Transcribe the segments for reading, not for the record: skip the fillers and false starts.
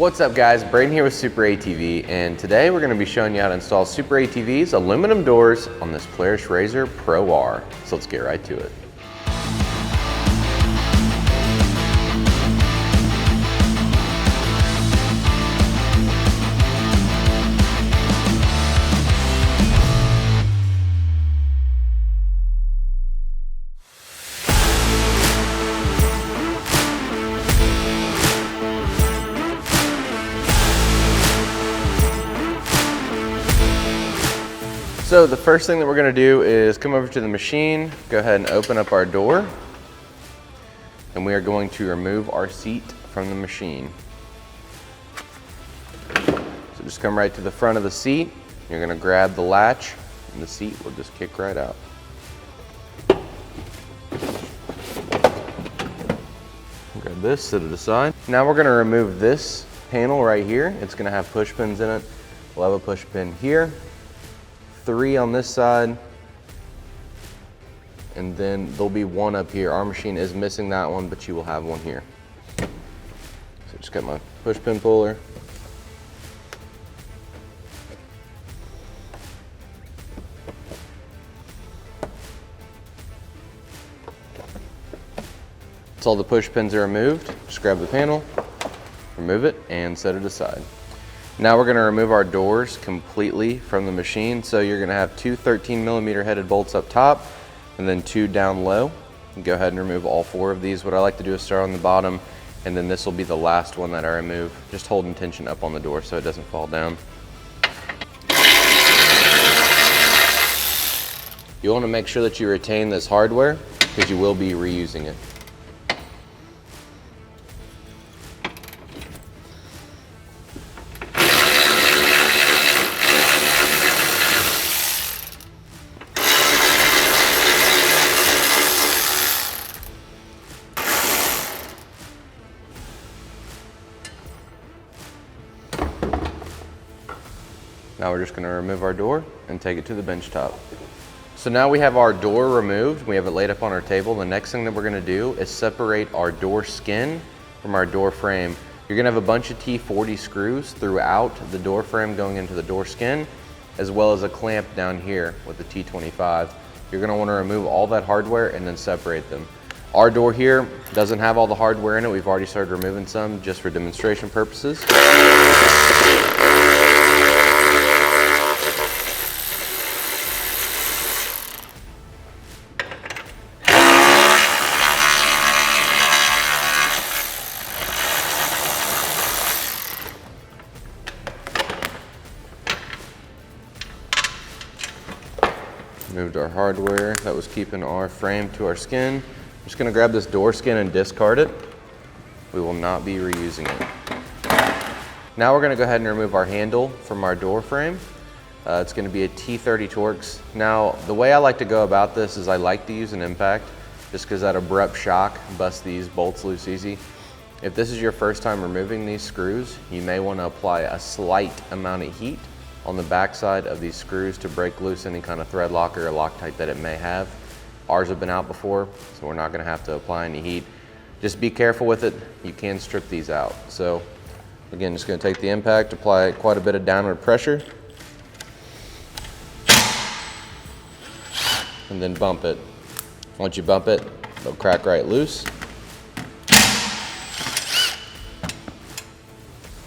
What's up guys, Braden here with SuperATV, and today we're going to be showing you how to install SuperATV's aluminum doors on this Polaris RZR Pro R. So let's get right to it. So the first thing that we're going to do is come over to the machine, go ahead and open up our door, and we are going to remove our seat from the machine. So just come right to the front of the seat, you're going to grab the latch, and the seat will just kick right out. Grab this, set it aside. Now we're going to remove this panel right here. It's going to have push pins in it. We'll have a push pin here, 3 on this side, and then there'll be 1 up here. Our machine is missing that one, but you will have 1 here. So just got my push pin puller. Once all the push pins are removed, just grab the panel, remove it, and set it aside. Now we're going to remove our doors completely from the machine. So you're going to have 2 13mm headed bolts up top and then 2 down low. Go ahead and remove all 4 of these. What I like to do is start on the bottom, and then this will be the last one that I remove. Just holding tension up on the door so it doesn't fall down. You want to make sure that you retain this hardware because you will be reusing it. Now we're just going to remove our door and take it to the bench top. So now we have our door removed. We have it laid up on our table. The next thing that we're going to do is separate our door skin from our door frame. You're going to have a bunch of T40 screws throughout the door frame going into the door skin, as well as a clamp down here with the T25. You're going to want to remove all that hardware and then separate them. Our door here doesn't have all the hardware in it. We've already started removing some just for demonstration purposes. Removed our hardware that was keeping our frame to our skin. I'm just going to grab this door skin and discard it. We will not be reusing it. Now we're going to go ahead and remove our handle from our door frame. It's going to be a T30 Torx. Now the way I like to go about this is I like to use an impact just because that abrupt shock busts these bolts loose easy. If this is your first time removing these screws, you may want to apply a slight amount of heat on the backside of these screws to break loose any kind of thread locker or Loctite that it may have. Ours have been out before, so we're not going to have to apply any heat. Just be careful with it. You can strip these out. So again, just going to take the impact, apply quite a bit of downward pressure, and then bump it. Once you bump it, it'll crack right loose.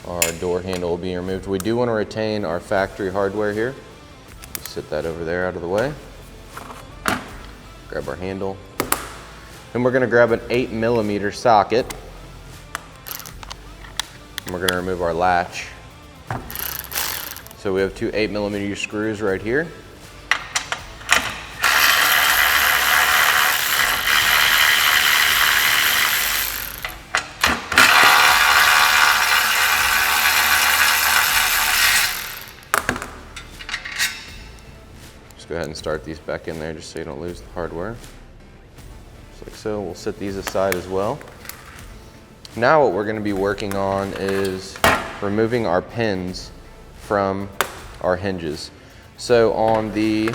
Our door handle will be removed. We do want to retain our factory hardware here. Sit that over there out of the way. Grab our handle. Then we're going to grab an 8mm socket. And we're going to remove our latch. So we have 2 8mm screws right here. Go ahead and start these back in there just so you don't lose the hardware. Just like so. We'll set these aside as well. Now what we're going to be working on is removing our pins from our hinges. So on the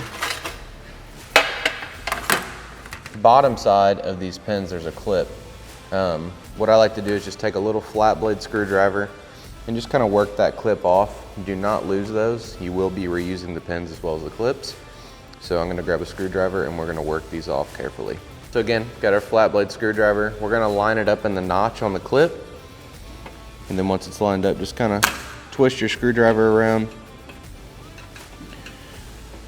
bottom side of these pins there's a clip. What I like to do is just take a little flat blade screwdriver and just kind of work that clip off. Do not lose those. You will be reusing the pins as well as the clips. So I'm gonna grab a screwdriver and we're gonna work these off carefully. So again, got our flat blade screwdriver. We're gonna line it up in the notch on the clip. And then once it's lined up, just kind of twist your screwdriver around.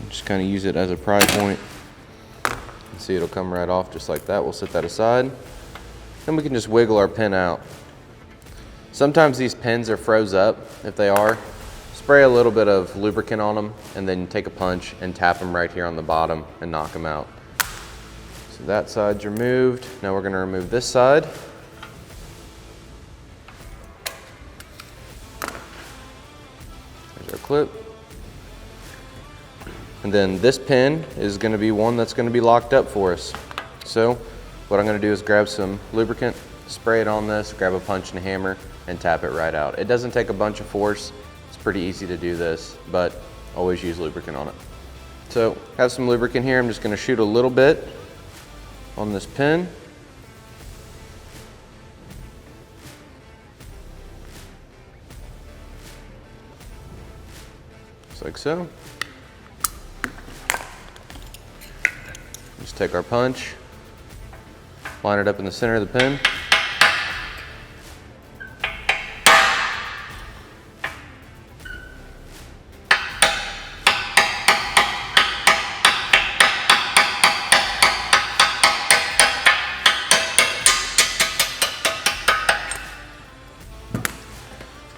Just kind of use it as a pry point. See, it'll come right off just like that. We'll set that aside. Then we can just wiggle our pin out. Sometimes these pins are froze up. If they are, spray a little bit of lubricant on them and then take a punch and tap them right here on the bottom and knock them out. So that side's removed. Now we're gonna remove this side. There's our clip. And then this pin is gonna be one that's gonna be locked up for us. So what I'm gonna do is grab some lubricant, spray it on this, grab a punch and a hammer, and tap it right out. It doesn't take a bunch of force. It's pretty easy to do this, but always use lubricant on it. So have some lubricant here. I'm just gonna shoot a little bit on this pin. Just like so. Just take our punch, line it up in the center of the pin.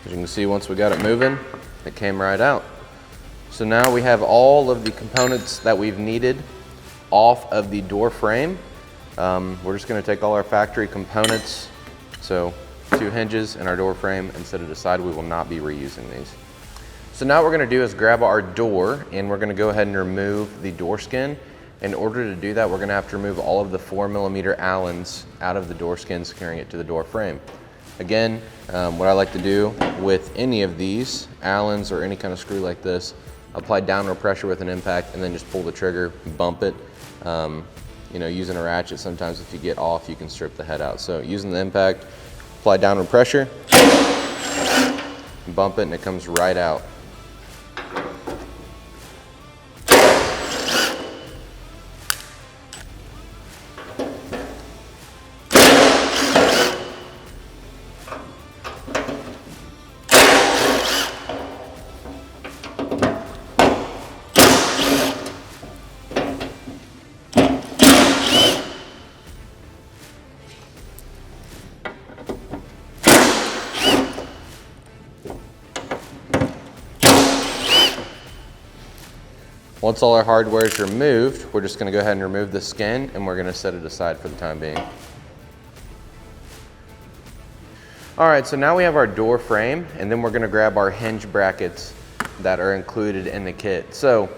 As you can see, once we got it moving, it came right out. So now we have all of the components that we've needed off of the door frame. We're just gonna take all our factory components, so 2 hinges and our door frame, and set it aside. We will not be reusing these. So now what we're gonna do is grab our door and we're gonna go ahead and remove the door skin. In order to do that, we're gonna have to remove all of the 4mm Allens out of the door skin, securing it to the door frame. Again, what I like to do with any of these Allens or any kind of screw like this, apply downward pressure with an impact and then just pull the trigger, bump it. You know, using a ratchet, sometimes if you get off, you can strip the head out. So using the impact, apply downward pressure, bump it, and it comes right out. Once all our hardware is removed, we're just gonna go ahead and remove the skin and we're gonna set it aside for the time being. All right, so now we have our door frame and then we're gonna grab our hinge brackets that are included in the kit. So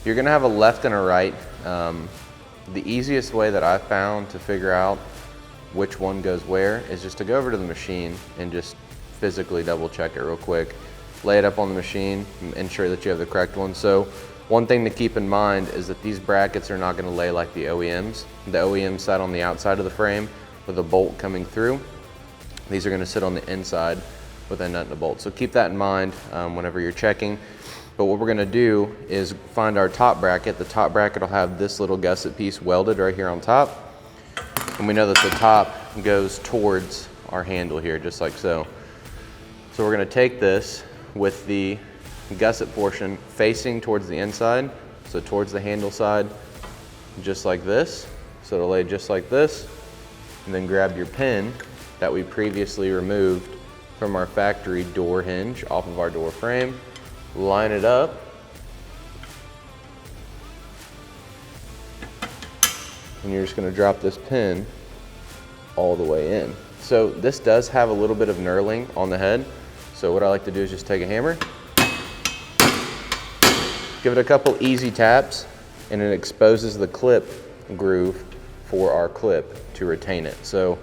you're gonna have a left and a right. The easiest way that I've found to figure out which one goes where is just to go over to the machine and just physically double check it real quick. Lay it up on the machine, ensure that you have the correct one. So one thing to keep in mind is that these brackets are not going to lay like the OEMs. The OEMs sat on the outside of the frame with a bolt coming through. These are going to sit on the inside with a nut and a bolt. So keep that in mind whenever you're checking. But what we're going to do is find our top bracket. The top bracket will have this little gusset piece welded right here on top. And we know that the top goes towards our handle here, just like so. So we're going to take this with the gusset portion facing towards the inside, so towards the handle side, just like this. So it'll lay just like this, and then grab your pin that we previously removed from our factory door hinge off of our door frame, line it up, and you're just gonna drop this pin all the way in. So this does have a little bit of knurling on the head, so what I like to do is just take a hammer, give it a couple easy taps, and it exposes the clip groove for our clip to retain it. So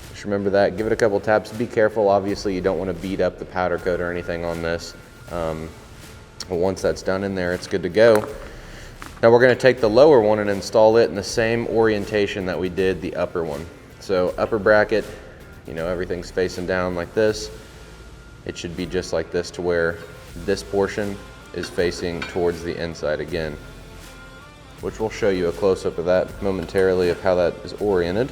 just remember that, give it a couple taps. Be careful, obviously you don't want to beat up the powder coat or anything on this. But once that's done in there, it's good to go. Now we're going to take the lower one and install it in the same orientation that we did the upper one. So upper bracket, you know, everything's facing down like this. it should be just like this, to where this portion is facing towards the inside again, which we'll show you a close-up of that momentarily of how that is oriented.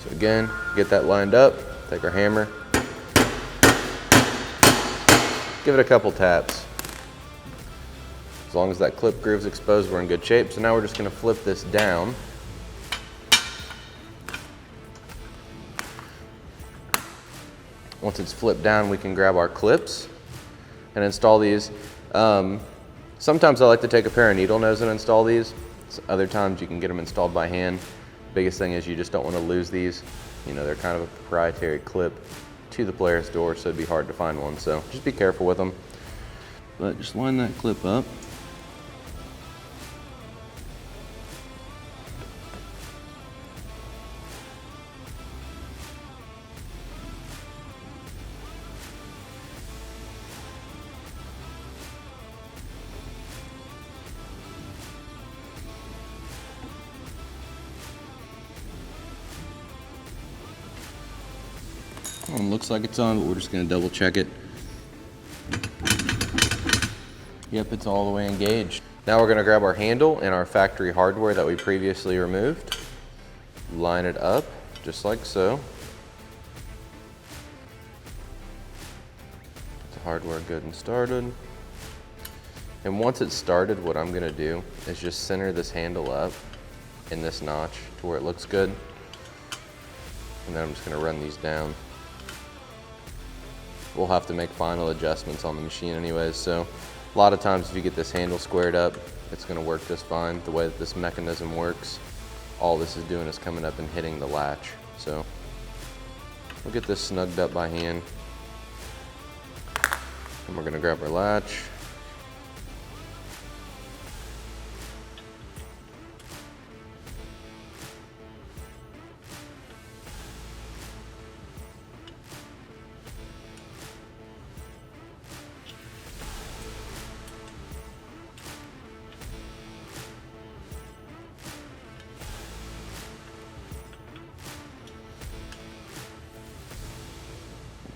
So again, get that lined up, take our hammer, give it a couple taps. As long as that clip groove's exposed, we're in good shape. So now we're just gonna flip this down. Once it's flipped down, we can grab our clips and install these. Sometimes I like to take a pair of needle nose and install these. Other times you can get them installed by hand. Biggest thing is you just don't want to lose these. You know, they're kind of a proprietary clip to the Polaris door, so it'd be hard to find one. So just be careful with them. But just line that clip up. Looks like it's on, but we're just gonna double check it. Yep, it's all the way engaged. Now we're gonna grab our handle and our factory hardware that we previously removed. Line it up, just like so. Get the hardware good and started. And once it's started, what I'm gonna do is just center this handle up in this notch to where it looks good. And then I'm just gonna run these down. We'll have to make final adjustments on the machine anyways, so a lot of times if you get this handle squared up, it's gonna work just fine. The way that this mechanism works, all this is doing is coming up and hitting the latch. So we'll get this snugged up by hand. And we're gonna grab our latch.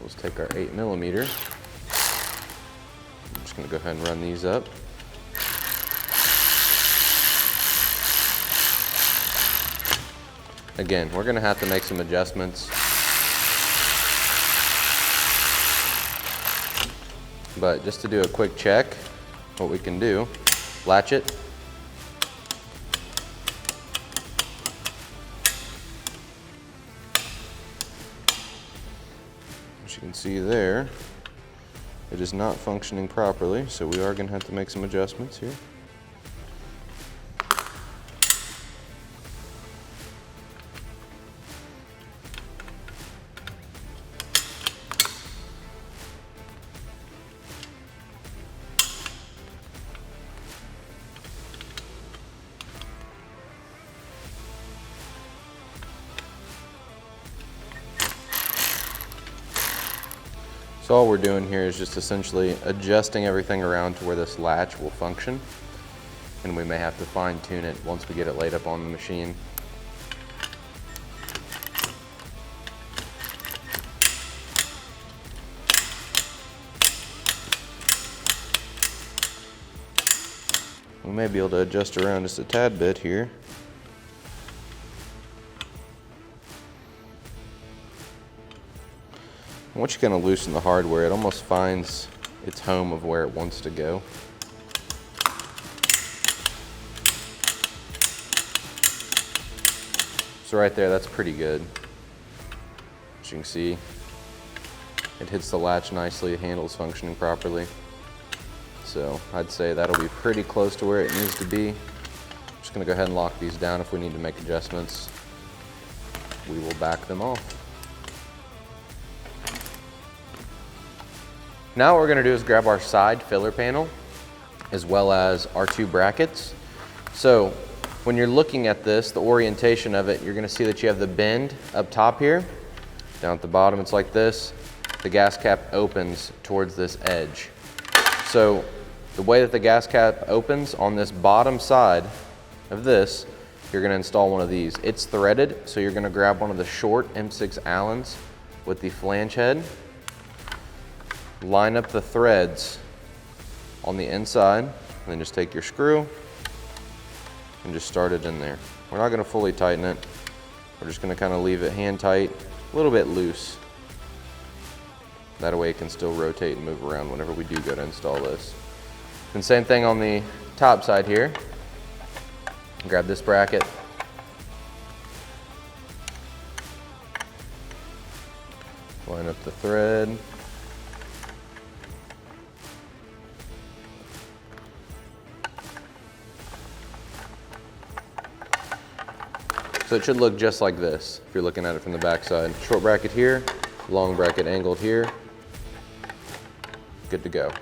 Let's take our 8mm. I'm just gonna go ahead and run these up. Again, we're gonna have to make some adjustments. But just to do a quick check, what we can do, latch it. As you can see there, it is not functioning properly, so we are going to have to make some adjustments here. So all we're doing here is just essentially adjusting everything around to where this latch will function, and we may have to fine tune it once we get it laid up on the machine. We may be able to adjust around just a tad bit here. Once you kind of loosen the hardware, it almost finds its home of where it wants to go. So right there, that's pretty good. As you can see, it hits the latch nicely, the handle's functioning properly. So I'd say that'll be pretty close to where it needs to be. I'm just gonna go ahead and lock these down. If we need to make adjustments, we will back them off. Now what we're gonna do is grab our side filler panel as well as our two brackets. So when you're looking at this, the orientation of it, you're gonna see that you have the bend up top here. Down at the bottom, it's like this. The gas cap opens towards this edge. So the way that the gas cap opens on this bottom side of this, you're gonna install one of these. It's threaded, so you're gonna grab one of the short M6 Allens with the flange head, line up the threads on the inside, and then just take your screw and just start it in there. We're not gonna fully tighten it. We're just gonna kind of leave it hand tight, a little bit loose. That way it can still rotate and move around whenever we do go to install this. And same thing on the top side here. Grab this bracket. Line up the thread. So it should look just like this if you're looking at it from the back side. Short bracket here, long bracket angled here. Good to go.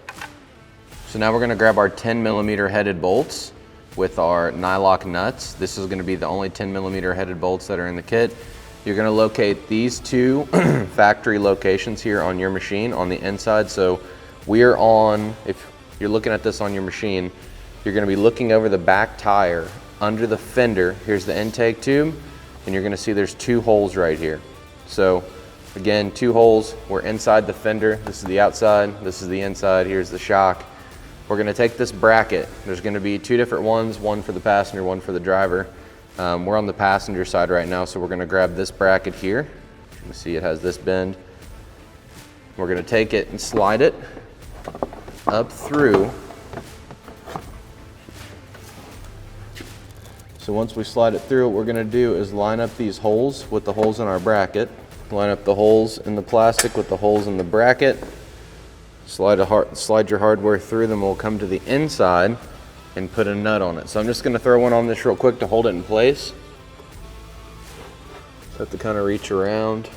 So now we're gonna grab our 10mm headed bolts with our nylock nuts. This is gonna be the only 10mm headed bolts that are in the kit. You're gonna locate these two factory locations here on your machine on the inside. So we're on, if you're looking at this on your machine, you're gonna be looking over the back tire under the fender. Here's the intake tube, and you're gonna see there's 2 holes right here. So again, 2 holes, we're inside the fender. This is the outside, this is the inside, here's the shock. We're gonna take this bracket. There's gonna be 2 different ones, one for the passenger, one for the driver. We're on the passenger side right now, so we're gonna grab this bracket here. You can see it has this bend. We're gonna take it and slide it up through. So once we slide it through, what we're gonna do is line up these holes with the holes in our bracket. Line up the holes in the plastic with the holes in the bracket. Slide your hardware through them. We'll come to the inside and put a nut on it. So I'm just gonna throw one on this real quick to hold it in place. So have to kind of reach around.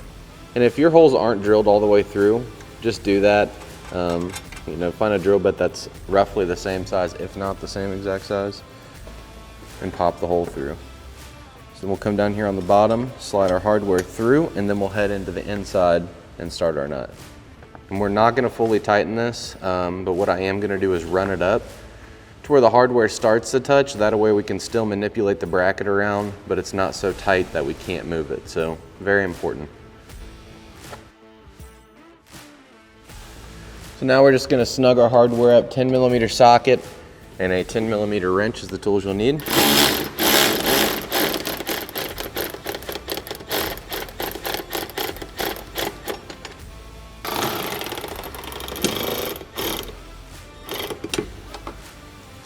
And if your holes aren't drilled all the way through, just do that. You know, find a drill bit that's roughly the same size, if not the same exact size, and pop the hole through. So then we'll come down here on the bottom, slide our hardware through, and then we'll head into the inside and start our nut. And we're not gonna fully tighten this, but what I am gonna do is run it up to where the hardware starts to touch. That way we can still manipulate the bracket around, but it's not so tight that we can't move it. So very important. So now we're just gonna snug our hardware up. 10mm socket and a 10mm wrench is the tools you'll need.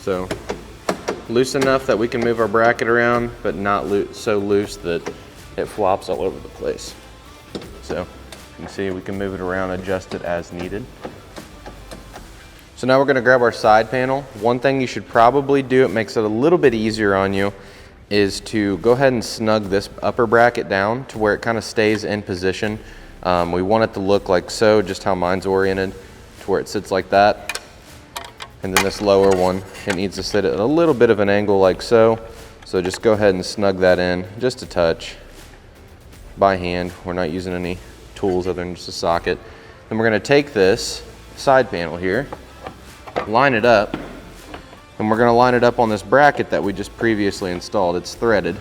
So loose enough that we can move our bracket around, but not so loose that it flops all over the place. So you can see we can move it around, adjust it as needed. So now we're gonna grab our side panel. One thing you should probably do, it makes it a little bit easier on you, is to go ahead and snug this upper bracket down to where it kind of stays in position. We want it to look like so, just how mine's oriented, to where it sits like that. And then this lower one, it needs to sit at a little bit of an angle like so. So just go ahead and snug that in, just a touch, by hand. We're not using any tools other than just a socket. Then we're gonna take this side panel here, line it up, and we're gonna line it up on this bracket that we just previously installed. It's threaded.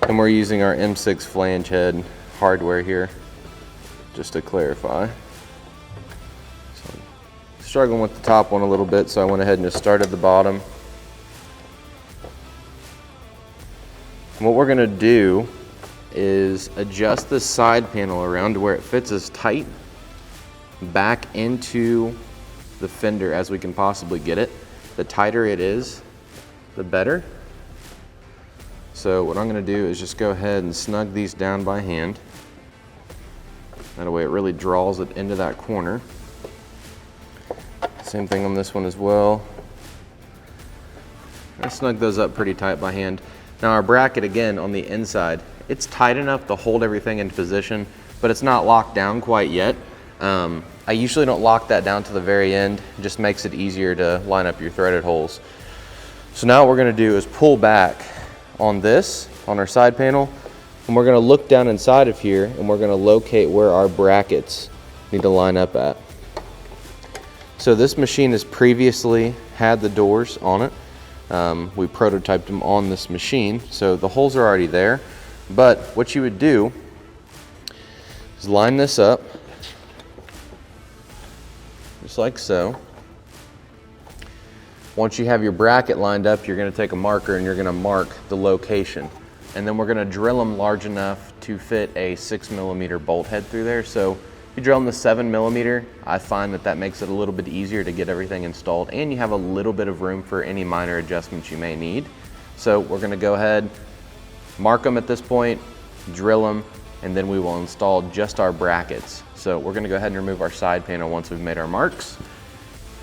And we're using our M6 flange head hardware here, just to clarify. So, struggling with the top one a little bit, so I went ahead and just started the bottom. And what we're gonna do is adjust the side panel around to where it fits as tight back into the fender as we can possibly get it. The tighter it is, the better. So what I'm gonna do is just go ahead and snug these down by hand. That way it really draws it into that corner. Same thing on this one as well. I snug those up pretty tight by hand. Now our bracket, again, on the inside, it's tight enough to hold everything into position, but it's not locked down quite yet. I usually don't lock that down to the very end. It just makes it easier to line up your threaded holes. So now what we're gonna do is pull back on this, on our side panel, and we're gonna look down inside of here and we're gonna locate where our brackets need to line up at. So this machine has previously had the doors on it. We prototyped them on this machine, so the holes are already there. But what you would do is line this up, just like so. Once you have your bracket lined up, you're gonna take a marker and you're gonna mark the location. And then we're gonna drill them large enough to fit a 6mm bolt head through there. So if you drill them the 7mm, I find that makes it a little bit easier to get everything installed, and you have a little bit of room for any minor adjustments you may need. So we're gonna go ahead, mark them at this point, drill them, and then we will install just our brackets. So we're gonna go ahead and remove our side panel once we've made our marks.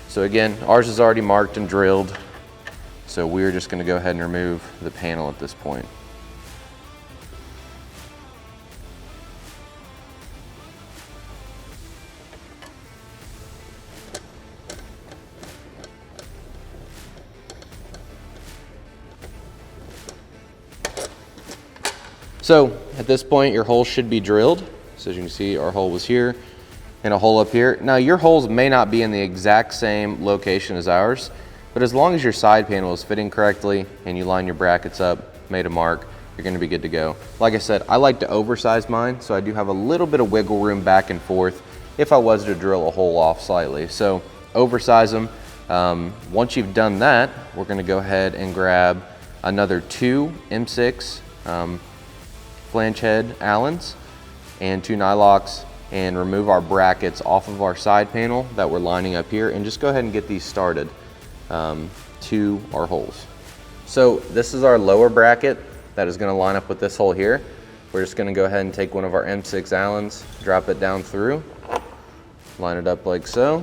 So again, ours is already marked and drilled, so we're just gonna go ahead and remove the panel at this point. So at this point, your hole should be drilled. So as you can see, our hole was here and a hole up here. Now your holes may not be in the exact same location as ours, but as long as your side panel is fitting correctly and you line your brackets up, made a mark, you're gonna be good to go. Like I said, I like to oversize mine, so I do have a little bit of wiggle room back and forth if I was to drill a hole off slightly. So oversize them. Once you've done that, we're gonna go ahead and grab another 2 M6 flange head Allens and 2 nylocks and remove our brackets off of our side panel that we're lining up here, and just go ahead and get these started to our holes. So this is our lower bracket that is going to line up with this hole here. We're just going to go ahead and take one of our M6 Allens, drop it down through, line it up like so,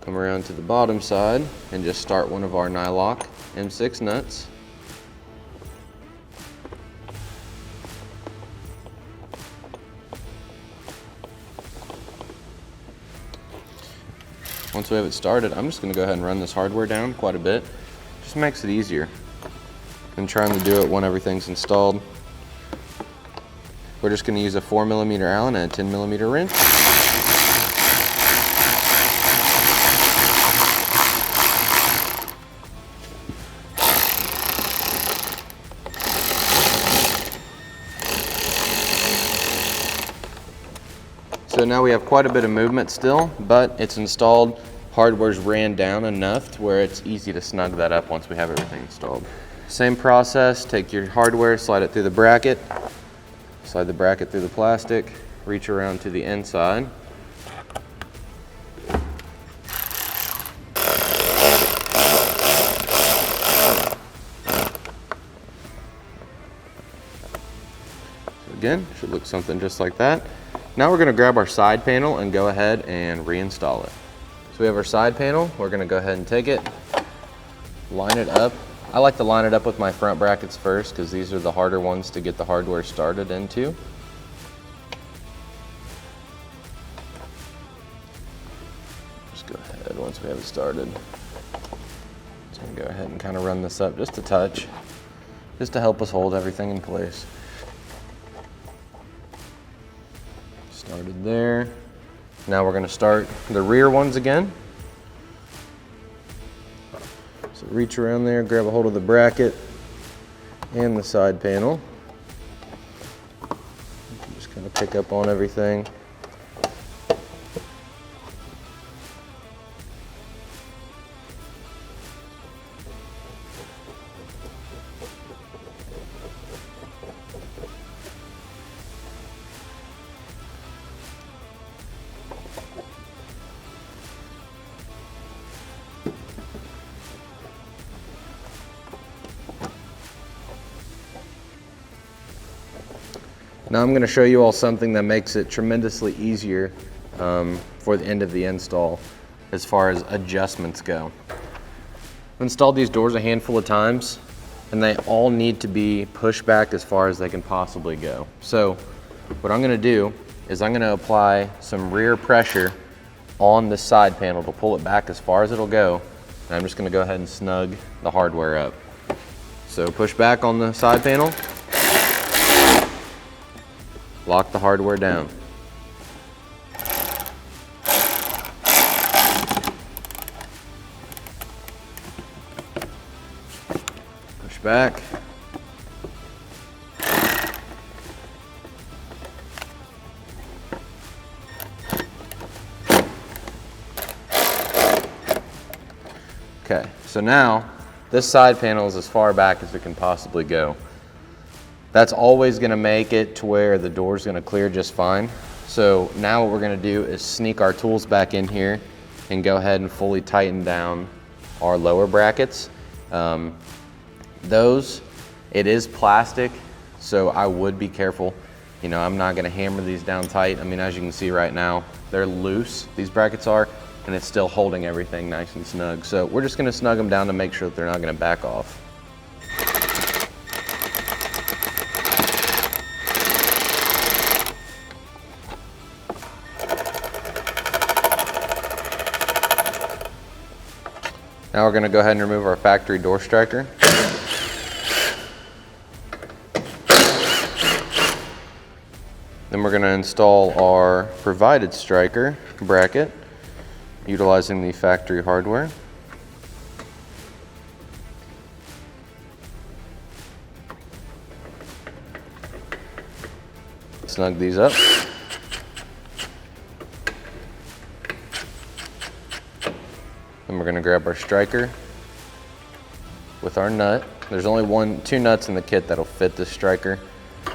come around to the bottom side and just start one of our nylock M6 nuts. Once we have it started, I'm just gonna go ahead and run this hardware down quite a bit. Just makes it easier than trying to do it when everything's installed. We're just gonna use a 4mm Allen and a 10mm wrench. So now we have quite a bit of movement still, but it's installed. Hardware's ran down enough to where it's easy to snug that up once we have everything installed. Same process, take your hardware, slide it through the bracket, slide the bracket through the plastic, reach around to the inside. So again, should look something just like that. Now we're going to grab our side panel and go ahead and reinstall it. So we have our side panel. We're going to go ahead and take it, line it up. I like to line it up with my front brackets first because these are the harder ones to get the hardware started into. Just go ahead once we have it started. Just going to go ahead and kind of run this up just a touch, just to help us hold everything in place. Started there. Now we're going to start the rear ones again. So reach around there, grab a hold of the bracket and the side panel. Just kind of pick up on everything. Now I'm gonna show you all something that makes it tremendously easier for the end of the install as far as adjustments go. I've installed these doors a handful of times and they all need to be pushed back as far as they can possibly go. So what I'm gonna do is I'm gonna apply some rear pressure on the side panel to pull it back as far as it'll go. And I'm just gonna go ahead and snug the hardware up. So push back on the side panel, lock the hardware down. Push back. Okay, so now this side panel is as far back as it can possibly go. That's always gonna make it to where the door's gonna clear just fine. So now what we're gonna do is sneak our tools back in here and go ahead and fully tighten down our lower brackets. It is plastic, so I would be careful. You know, I'm not gonna hammer these down tight. I mean, as you can see right now, they're loose, these brackets are, and it's still holding everything nice and snug. So we're just gonna snug them down to make sure that they're not gonna back off. Now we're gonna go ahead and remove our factory door striker. Then we're gonna install our provided striker bracket utilizing the factory hardware. Snug these up. Then we're gonna grab our striker with our nut. There's only two nuts in the kit that'll fit this striker.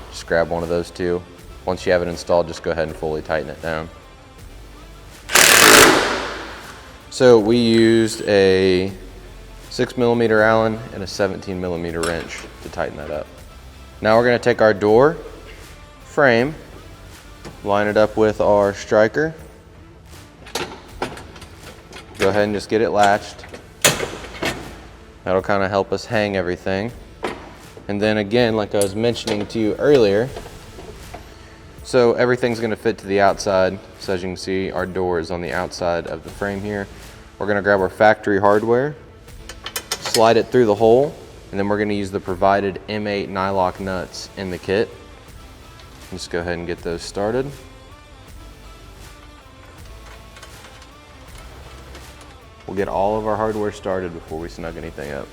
Just grab one of those two. Once you have it installed, just go ahead and fully tighten it down. So we used a 6mm Allen and a 17mm wrench to tighten that up. Now we're gonna take our door frame, line it up with our striker. Go ahead and just get it latched. That'll kind of help us hang everything. And then again, like I was mentioning to you earlier, so everything's gonna fit to the outside. So as you can see, our door is on the outside of the frame here. We're gonna grab our factory hardware, slide it through the hole, and then we're gonna use the provided M8 nylock nuts in the kit. Just go ahead and get those started. We'll get all of our hardware started before we snug anything up.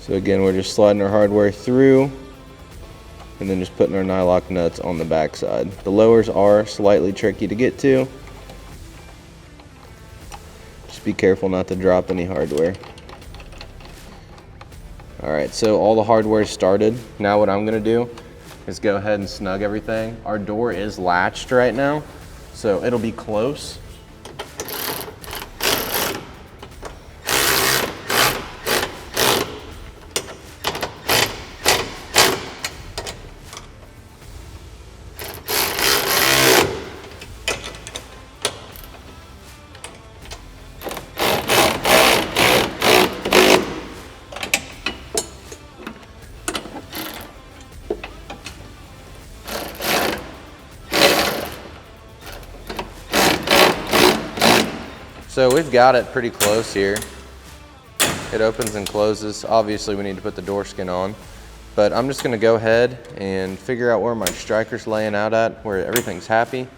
So again, we're just sliding our hardware through and then just putting our nylock nuts on the back side. The lowers are slightly tricky to get to. Just be careful not to drop any hardware. All right, so all the hardware is started. Now what I'm gonna do is go ahead and snug everything. Our door is latched right now, so it'll be close. So we've got it pretty close here. It opens and closes. Obviously we need to put the door skin on, but I'm just gonna go ahead and figure out where my striker's laying out at, where everything's happy,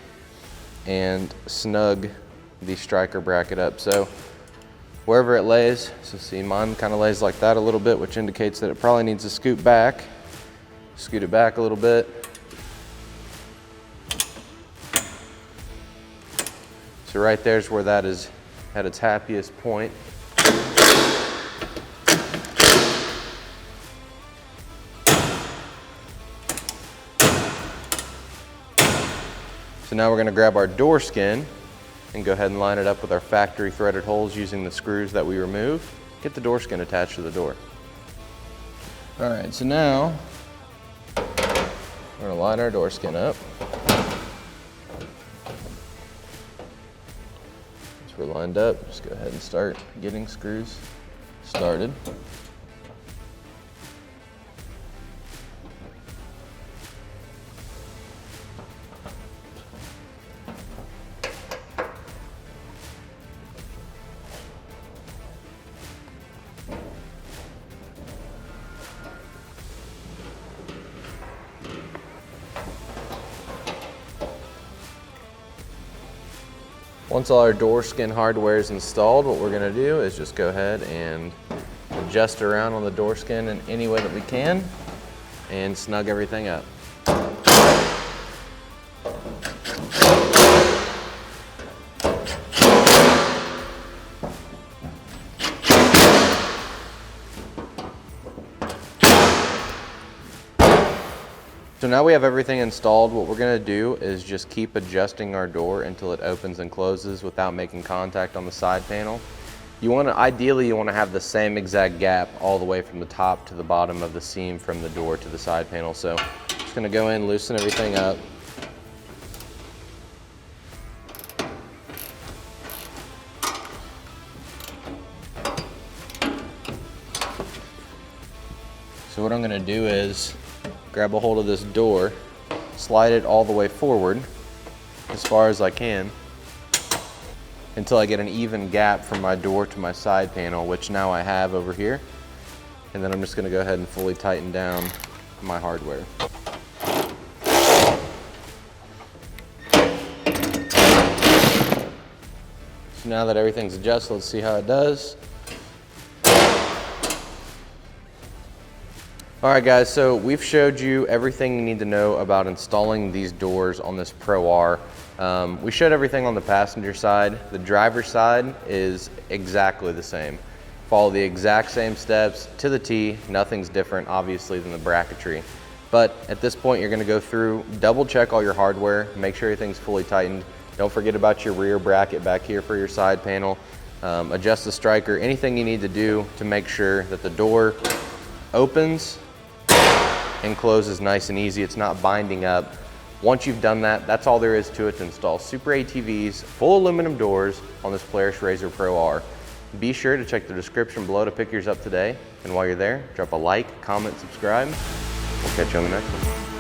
and snug the striker bracket up. So wherever it lays, so see mine kind of lays like that a little bit, which indicates that it probably needs to scoot back. Scoot it back a little bit. So right there's where that is at its happiest point. So now we're going to grab our door skin and go ahead and line it up with our factory threaded holes using the screws that we removed. Get the door skin attached to the door. All right, so now we're gonna line our door skin up. Once we're lined up, just go ahead and start getting screws started. Once all our door skin hardware is installed, what we're gonna do is just go ahead and adjust around on the door skin in any way that we can and snug everything up. So now we have everything installed. What we're gonna do is just keep adjusting our door until it opens and closes without making contact on the side panel. Ideally you wanna have the same exact gap all the way from the top to the bottom of the seam from the door to the side panel. So just gonna go in, loosen everything up. So what I'm gonna do is grab a hold of this door, slide it all the way forward as far as I can until I get an even gap from my door to my side panel, which now I have over here. And then I'm just gonna go ahead and fully tighten down my hardware. So now that everything's adjusted, let's see how it does. All right guys, so we've showed you everything you need to know about installing these doors on this Pro R. We showed everything on the passenger side. The driver's side is exactly the same. Follow the exact same steps to the T. Nothing's different, obviously, than the bracketry. But at this point, you're gonna go through, double check all your hardware, make sure everything's fully tightened. Don't forget about your rear bracket back here for your side panel. Adjust the striker, anything you need to do to make sure that the door opens and closes nice and easy. It's not binding up. Once you've done that, that's all there is to it to install SuperATV's full aluminum doors on this Polaris RZR Pro R. Be sure to check the description below to pick yours up today. And while you're there, drop a like, comment, subscribe. We'll catch you on the next one.